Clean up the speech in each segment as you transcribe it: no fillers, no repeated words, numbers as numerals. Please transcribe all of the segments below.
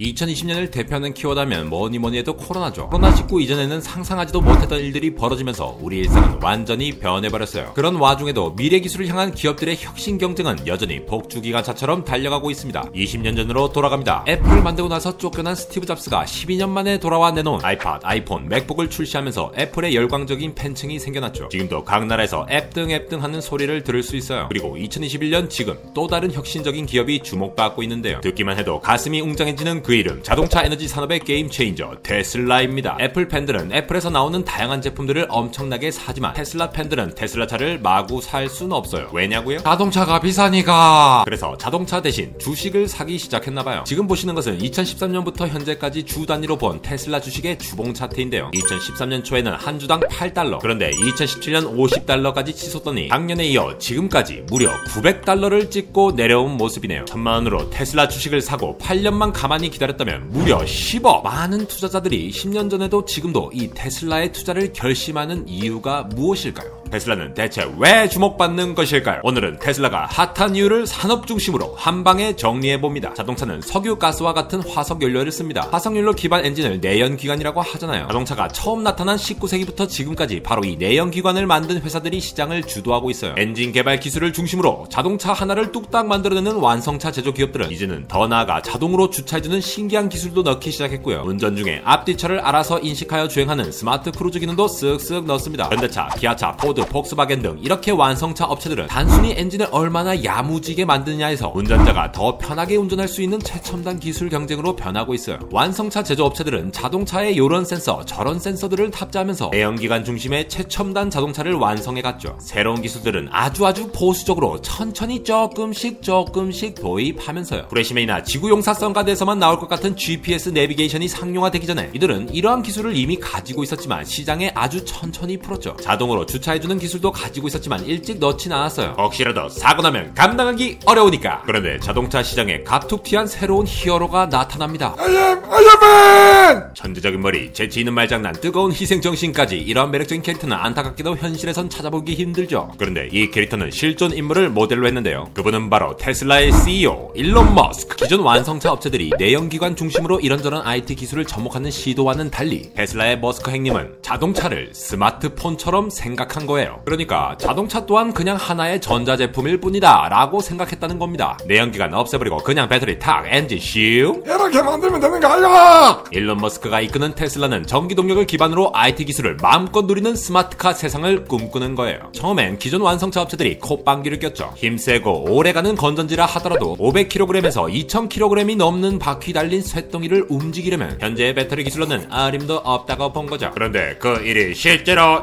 2020년을 대표하는 키워드하면 뭐니뭐니 해도 코로나죠. 코로나19 이전에는 상상하지도 못했던 일들이 벌어지면서 우리 일상은 완전히 변해버렸어요. 그런 와중에도 미래 기술을 향한 기업들의 혁신 경쟁은 여전히 폭주기관차처럼 달려가고 있습니다. 20년 전으로 돌아갑니다. 애플을 만들고 나서 쫓겨난 스티브 잡스가 12년 만에 돌아와 내놓은 아이팟, 아이폰, 맥북을 출시하면서 애플의 열광적인 팬층이 생겨났죠. 지금도 각 나라에서 앱등 하는 소리를 들을 수 있어요. 그리고 2021년 지금 또 다른 혁신적인 기업이 주목받고 있는데요. 듣기만 해도 가슴이 웅장해지는 그 이름, 자동차 에너지 산업의 게임 체인저 테슬라입니다. 애플 팬들은 애플에서 나오는 다양한 제품들을 엄청나게 사지만 테슬라 팬들은 테슬라 차를 마구 살 수는 없어요. 왜냐고요? 자동차가 비싸니까. 그래서 자동차 대신 주식을 사기 시작했나봐요. 지금 보시는 것은 2013년부터 현재까지 주 단위로 본 테슬라 주식의 주봉 차트인데요. 2013년 초에는 한 주당 8달러, 그런데 2017년 50달러까지 치솟더니 작년에 이어 지금까지 무려 900달러를 찍고 내려온 모습이네요. 1000만원으로 테슬라 주식을 사고 8년만 가만히 기다렸다면 무려 10억! 많은 투자자들이 10년 전에도 지금도 이 테슬라의 투자를 결심하는 이유가 무엇일까요? 테슬라는 대체 왜 주목받는 것일까요? 오늘은 테슬라가 핫한 이유를 산업 중심으로 한방에 정리해봅니다. 자동차는 석유, 가스와 같은 화석 연료를 씁니다. 화석연료 기반 엔진을 내연기관이라고 하잖아요. 자동차가 처음 나타난 19세기부터 지금까지 바로 이 내연기관을 만든 회사들이 시장을 주도하고 있어요. 엔진 개발 기술을 중심으로 자동차 하나를 뚝딱 만들어내는 완성차 제조 기업들은 이제는 더 나아가 자동으로 주차해주는 신기한 기술도 넣기 시작했고요. 운전 중에 앞뒤차를 알아서 인식하여 주행하는 스마트 크루즈 기능도 쓱쓱 넣습니다. 현대차, 기아차, 포드, 폭스바겐 등 이렇게 완성차 업체들은 단순히 엔진을 얼마나 야무지게 만드느냐에서 운전자가 더 편하게 운전할 수 있는 최첨단 기술 경쟁으로 변하고 있어요. 완성차 제조업체들은 자동차에 요런 센서, 저런 센서들을 탑재하면서 내연기관 중심의 최첨단 자동차를 완성해갔죠. 새로운 기술들은 아주 보수적으로 천천히 조금씩 도입하면서요. 브레시맨이나 지구용사성가대에서만 나올 것 같은 GPS 내비게이션이 상용화되기 전에 이들은 이러한 기술을 이미 가지고 있었지만 시장에 아주 천천히 풀었죠. 자동으로 주차해주는 기술도 가지고 있었지만 일찍 넣진 않았어요. 혹시라도 사고 나면 감당하기 어려우니까. 그런데 자동차 시장에 갑툭튀한 새로운 히어로가 나타납니다. 아이언맨! 천재적인 머리, 재치 있는 말장난, 뜨거운 희생정신까지 이러한 매력적인 캐릭터는 안타깝게도 현실에선 찾아보기 힘들죠. 그런데 이 캐릭터는 실존 인물을 모델로 했는데요. 그분은 바로 테슬라의 CEO 일론 머스크. 기존 완성차 업체들이 내연기관 중심으로 이런저런 IT 기술을 접목하는 시도와는 달리 테슬라의 머스크 행님은 자동차를 스마트폰처럼 생각한 거예요. 그러니까 자동차 또한 그냥 하나의 전자제품일 뿐이다 라고 생각했다는 겁니다. 내연기관 없애버리고 그냥 배터리 탁, 엔진 슈 이렇게 만들면 되는 거 아니야? 일론 머스크가 이끄는 테슬라는 전기동력을 기반으로 IT 기술을 마음껏 누리는 스마트카 세상을 꿈꾸는 거예요. 처음엔 기존 완성차 업체들이 콧방귀를 꼈죠. 힘세고 오래가는 건전지라 하더라도 500kg에서 2000kg이 넘는 바퀴 달린 쇳덩이를 움직이려면 현재의 배터리 기술로는 어림도 없다고 본 거죠. 그런데 그 일이 실제로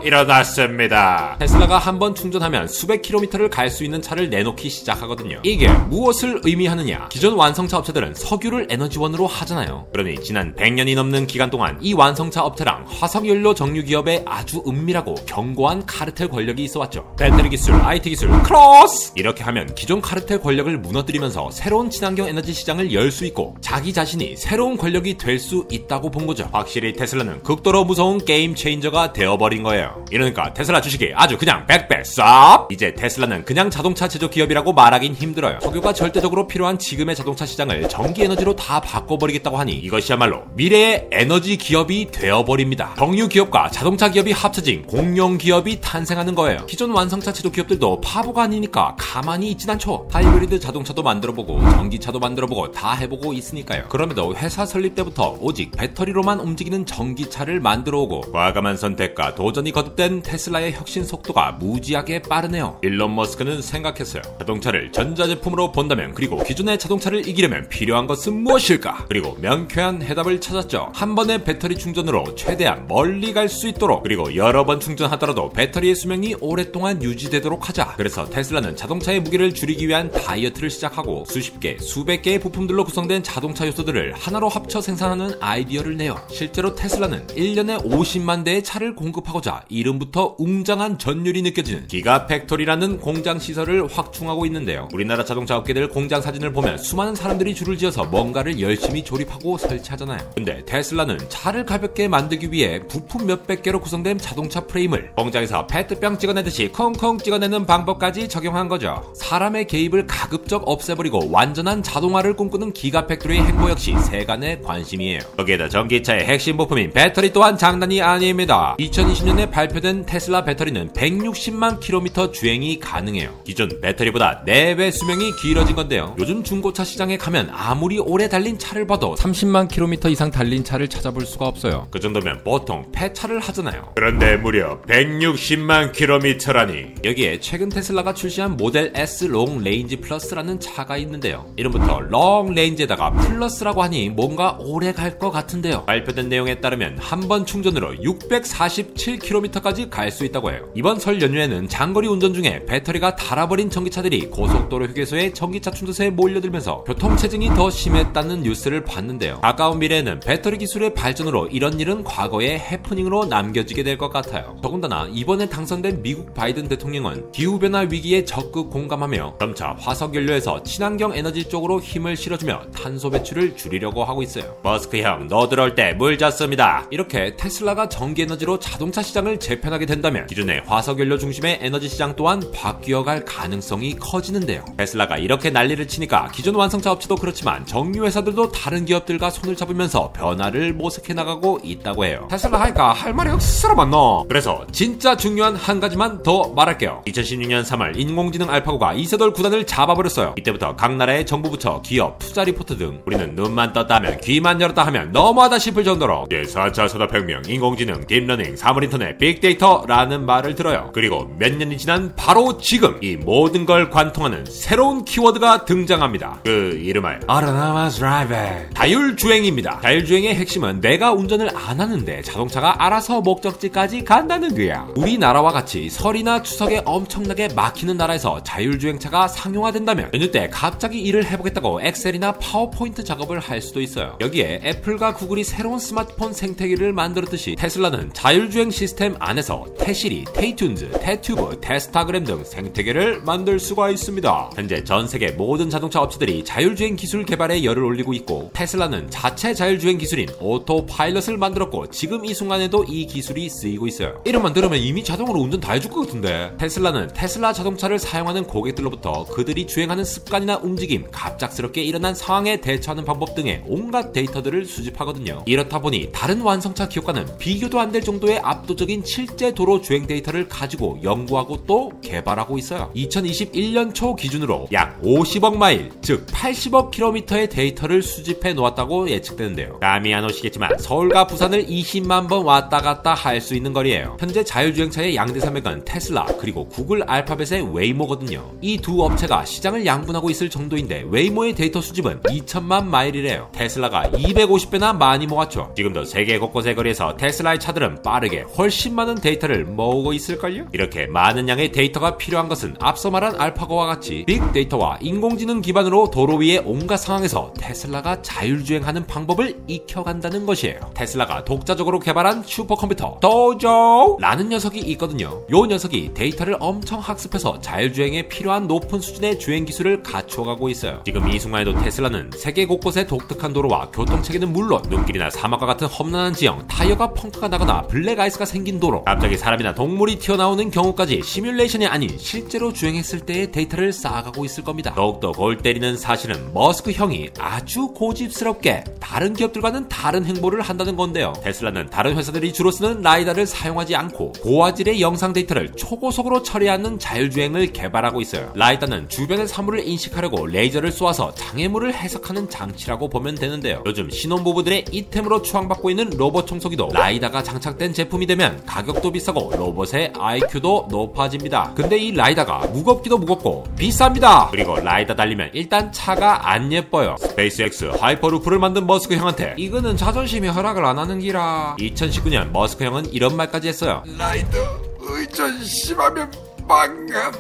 일어났습니다. 테슬라가 한번 충전하면 수백 킬로미터를 갈 수 있는 차를 내놓기 시작하거든요. 이게 무엇을 의미하느냐? 기존 완성차 업체들은 석유를 에너지원으로 하잖아요. 그러니 지난 100년이 넘는 기간 동안 이 완성차 업체랑 화석연료 정유 기업에 아주 은밀하고 견고한 카르텔 권력이 있어왔죠. 배터리 기술, IT 기술, 크로스! 이렇게 하면 기존 카르텔 권력을 무너뜨리면서 새로운 친환경 에너지 시장을 열 수 있고 자기 자신이 새로운 권력이 될 수 있다고 본 거죠. 확실히 테슬라는 극도로 무서운 게임 체인저가 되어버린 거예요. 이러니까 테슬라 주식이 아주 그냥 백배 쌉! 이제 테슬라는 그냥 자동차 제조 기업이라고 말하긴 힘들어요. 석유가 절대적으로 필요한 지금의 자동차 시장을 전기 에너지로 다 바꿔버리겠다고 하니 이것이야말로 미래의 에너지 기업이 되어버립니다. 정유 기업과 자동차 기업이 합쳐진 공룡 기업이 탄생하는 거예요. 기존 완성차 제조 기업들도 바보가 아니니까 가만히 있진 않죠. 하이브리드 자동차도 만들어보고 전기차도 만들어보고 다 해보고 있으니까요. 그럼에도 회사 설립 때부터 오직 배터리로만 움직이는 전기차를 만들어오고 과감한 선택과 도전이 거듭된 테슬라의 혁신 속도가 무지하게 빠르네요. 일론 머스크는 생각했어요. 자동차를 전자제품으로 본다면, 그리고 기존의 자동차를 이기려면 필요한 것은 무엇일까? 그리고 명쾌한 해답을 찾았죠. 한 번의 배터리 충전으로 최대한 멀리 갈 수 있도록, 그리고 여러 번 충전하더라도 배터리의 수명이 오랫동안 유지되도록 하자. 그래서 테슬라는 자동차의 무게를 줄이기 위한 다이어트를 시작하고 수십 개, 수백 개의 부품들로 구성된 자동차 요소들을 하나로 합쳐 생산하는 아이디어를 내요. 실제로 테슬라는 1년에 50만 대의 차를 공급하고자 이름부터 웅장한 엄청난 전율이 느껴지는 기가팩토리라는 공장 시설을 확충하고 있는데요. 우리나라 자동차 업계들 공장 사진을 보면 수많은 사람들이 줄을 지어서 뭔가를 열심히 조립하고 설치하잖아요. 근데 테슬라는 차를 가볍게 만들기 위해 부품 몇백 개로 구성된 자동차 프레임을 공장에서 페트병 찍어내듯이 콩콩 찍어내는 방법까지 적용한 거죠. 사람의 개입을 가급적 없애버리고 완전한 자동화를 꿈꾸는 기가팩토리의 행보 역시 세간의 관심이에요. 거기에다 전기차의 핵심 부품인 배터리 또한 장난이 아닙니다. 2020년에 발표된 테슬라 배터리는 160만 킬로미터 주행이 가능해요. 기존 배터리보다 4배 수명이 길어진 건데요. 요즘 중고차 시장에 가면 아무리 오래 달린 차를 봐도 30만 킬로미터 이상 달린 차를 찾아볼 수가 없어요. 그 정도면 보통 폐차를 하잖아요. 그런데 무려 160만 킬로미터라니. 여기에 최근 테슬라가 출시한 모델 S 롱 레인지 플러스라는 차가 있는데요. 이름부터 롱 레인지에다가 플러스라고 하니 뭔가 오래 갈 것 같은데요. 발표된 내용에 따르면 한 번 충전으로 647km까지 갈 수 있다고 해요. 이번 설 연휴에는 장거리 운전 중에 배터리가 닳아버린 전기차들이 고속도로 휴게소에 전기차 충전소에 몰려들면서 교통체증이 더 심했다는 뉴스를 봤는데요. 가까운 미래에는 배터리 기술의 발전으로 이런 일은 과거의 해프닝으로 남겨지게 될 것 같아요. 더군다나 이번에 당선된 미국 바이든 대통령은 기후변화 위기에 적극 공감하며 점차 화석연료에서 친환경 에너지 쪽으로 힘을 실어주며 탄소 배출을 줄이려고 하고 있어요. 머스크 형, 너 들어올 때 물 줬습니다. 이렇게 테슬라가 전기에너지로 자동차 시장을 재편하게 된다면 기존의 화석연료 중심의 에너지 시장 또한 바뀌어갈 가능성이 커지는데요. 테슬라가 이렇게 난리를 치니까 기존 완성차 업체도 그렇지만 정유회사들도 다른 기업들과 손을 잡으면서 변화를 모색해 나가고 있다고 해요. 테슬라 하니까 할 말이 억수로 많노. 그래서 진짜 중요한 한 가지만 더 말할게요. 2016년 3월 인공지능 알파고가 이세돌 구단을 잡아버렸어요. 이때부터 각 나라의 정부 부처, 기업, 투자 리포트 등 우리는 눈만 떴다 하면 귀만 열었다 하면 너무하다 싶을 정도로 4차 산업혁명, 인공지능, 딥러닝, 사물인터넷, 빅데이터라는 말을 들어요. 그리고 몇 년이 지난 바로 지금 이 모든 걸 관통하는 새로운 키워드가 등장합니다. 그 이름을 Autonomous Driving, 자율주행입니다. 자율주행의 핵심은 내가 운전을 안 하는데 자동차가 알아서 목적지까지 간다는 거야. 우리나라와 같이 설이나 추석에 엄청나게 막히는 나라에서 자율주행차가 상용화된다면 연휴 때 갑자기 일을 해보겠다고 엑셀이나 파워포인트 작업을 할 수도 있어요. 여기에 애플과 구글이 새로운 스마트폰 생태계를 만들었듯이 테슬라는 자율주행 시스템 안에서 테시리, 테이튠즈, 테튜브, 테스타그램 등 생태계를 만들 수가 있습니다. 현재 전 세계 모든 자동차 업체들이 자율주행 기술 개발에 열을 올리고 있고 테슬라는 자체 자율주행 기술인 오토파일럿을 만들었고 지금 이 순간에도 이 기술이 쓰이고 있어요. 이름만 들으면 이미 자동으로 운전 다 해줄 것 같은데. 테슬라는 테슬라 자동차를 사용하는 고객들로부터 그들이 주행하는 습관이나 움직임, 갑작스럽게 일어난 상황에 대처하는 방법 등의 온갖 데이터들을 수집하거든요. 이렇다 보니 다른 완성차 기업과는 비교도 안 될 정도의 압도적인 실제 도로 주행 데이터를 가지고 연구하고 또 개발하고 있어요. 2021년 초 기준으로 약 50억 마일, 즉 80억 킬로미터의 데이터를 수집해 놓았다고 예측되는데요. 감이 안 오시겠지만 서울과 부산을 20만 번 왔다 갔다 할 수 있는 거리예요. 현재 자율주행차의 양대 산맥은 테슬라 그리고 구글 알파벳의 웨이모거든요. 이 두 업체가 시장을 양분하고 있을 정도인데 웨이모의 데이터 수집은 2천만 마일이래요. 테슬라가 250배나 많이 모았죠. 지금도 세계 곳곳의 거리에서 테슬라의 차들은 빠르게 훨씬 많은 데이터를 모으고 있을걸요? 이렇게 많은 양의 데이터가 필요한 것은 앞서 말한 알파고와 같이 빅데이터와 인공지능 기반으로 도로 위의 온갖 상황에서 테슬라가 자율주행하는 방법을 익혀간다는 것이에요. 테슬라가 독자적으로 개발한 슈퍼컴퓨터 도조라는 녀석이 있거든요. 요 녀석이 데이터를 엄청 학습해서 자율주행에 필요한 높은 수준의 주행 기술을 갖춰가고 있어요. 지금 이 순간에도 테슬라는 세계 곳곳의 독특한 도로와 교통체계는 물론 눈길이나 사막과 같은 험난한 지형, 타이어가 펑크가 나거나 블랙아이스가 생긴 도로, 갑자기 사람이나 동물이 튀어나오는 경우까지 시뮬레이션이 아닌 실제로 주행했을 때의 데이터를 쌓아가고 있을 겁니다. 더욱더 골 때리는 사실은 머스크 형이 아주 고집스럽게 다른 기업들과는 다른 행보를 한다는 건데요. 테슬라는 다른 회사들이 주로 쓰는 라이다를 사용하지 않고 고화질의 영상 데이터를 초고속으로 처리하는 자율주행을 개발하고 있어요. 라이다는 주변의 사물을 인식하려고 레이저를 쏘아서 장애물을 해석하는 장치라고 보면 되는데요. 요즘 신혼부부들의 이템으로 추앙받고 있는 로봇 청소기도 라이다가 장착된 제품이 되면 가격도 비싸고 로봇의 IQ도 높아집니다. 근데 이 라이다가 무겁기도 무겁고 비쌉니다. 그리고 라이다 달리면 일단 차가 안 예뻐요. 스페이스X 하이퍼루프를 만든 머스크 형한테 이거는 자존심이 허락을 안 하는 기라. 2019년 머스크 형은 이런 말까지 했어요. 라이더 의존심하면 망한다.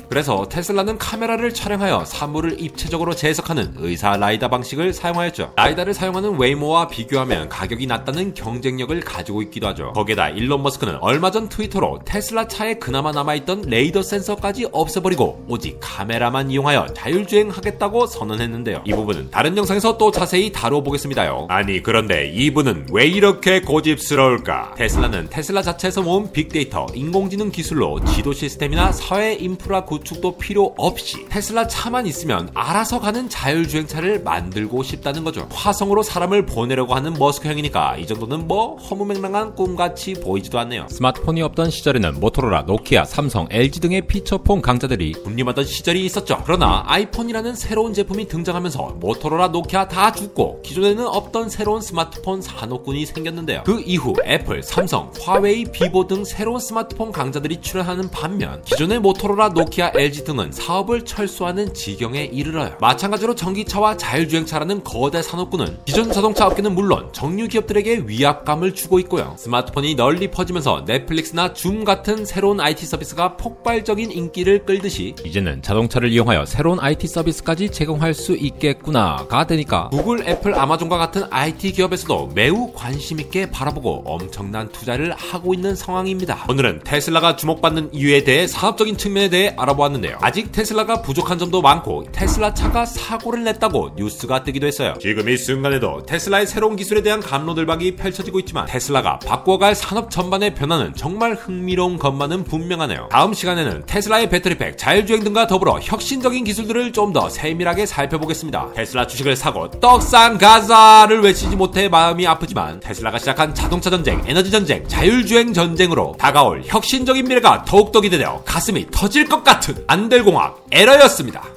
그래서 테슬라는 카메라를 촬영하여 사물을 입체적으로 재해석하는 의사 라이다 방식을 사용하였죠. 라이다를 사용하는 웨이모와 비교하면 가격이 낮다는 경쟁력을 가지고 있기도 하죠. 거기에다 일론 머스크는 얼마 전 트위터로 테슬라 차에 그나마 남아있던 레이더 센서까지 없애버리고 오직 카메라만 이용하여 자율주행하겠다고 선언했는데요. 이 부분은 다른 영상에서 또 자세히 다뤄보겠습니다요. 아니 그런데 이분은 왜 이렇게 고집스러울까? 테슬라는 테슬라 자체에서 모은 빅데이터, 인공지능 기술로 지도 시스템이나 사회 인프라 구축도 필요 없이 테슬라 차만 있으면 알아서 가는 자율주행차를 만들고 싶다는 거죠. 화성으로 사람을 보내려고 하는 머스크 형이니까 이 정도는 뭐 허무맹랑한 꿈같이 보이지도 않네요. 스마트폰이 없던 시절에는 모토로라, 노키아, 삼성, LG 등의 피처폰 강자들이 군림하던 시절이 있었죠. 그러나 아이폰이라는 새로운 제품이 등장하면서 모토로라, 노키아 다 죽고 기존에는 없던 새로운 스마트폰 산업군이 생겼는데요. 그 이후 애플, 삼성, 화웨이, 비보 등 새로운 스마트폰 강자들이 출연하는 반면 기존의 모토로라, 노키아, LG 등은 사업을 철수하는 지경에 이르러요. 마찬가지로 전기차와 자율주행차라는 거대 산업군은 기존 자동차 업계는 물론 정유 기업들에게 위압감을 주고 있고요. 스마트폰이 널리 퍼지면서 넷플릭스나 줌 같은 새로운 IT 서비스가 폭발적인 인기를 끌듯이 이제는 자동차를 이용하여 새로운 IT 서비스까지 제공할 수 있겠구나가 되니까 구글, 애플, 아마존과 같은 IT 기업에서도 매우 관심 있게 바라보고 엄청난 투자를 하고 있는 상황입니다. 오늘은 테슬라가 주목받는 이유에 대해 산업적인 측면에 대해 알아보았는데요. 아직 테슬라가 부족한 점도 많고 테슬라 차가 사고를 냈다고 뉴스가 뜨기도 했어요. 지금 이 순간에도 테슬라의 새로운 기술에 대한 갑로들박이 펼쳐지고 있지만 테슬라가 바꿔갈 산업 전반의 변화는 정말 흥미로운 것만은 분명하네요. 다음 시간에는 테슬라의 배터리팩, 자율주행 등과 더불어 혁신적인 기술들을 좀 더 세밀하게 살펴보겠습니다. 테슬라 주식을 사고 떡상 가자를 외치지 못해 마음이 아프지만 테슬라가 시작한 자동차 전쟁, 에너지 전쟁, 자율주행 전쟁으로 다가올 혁신적인 미래가 더욱더 기대되어 가슴이 터질 것 같은 안델공학 에러였습니다.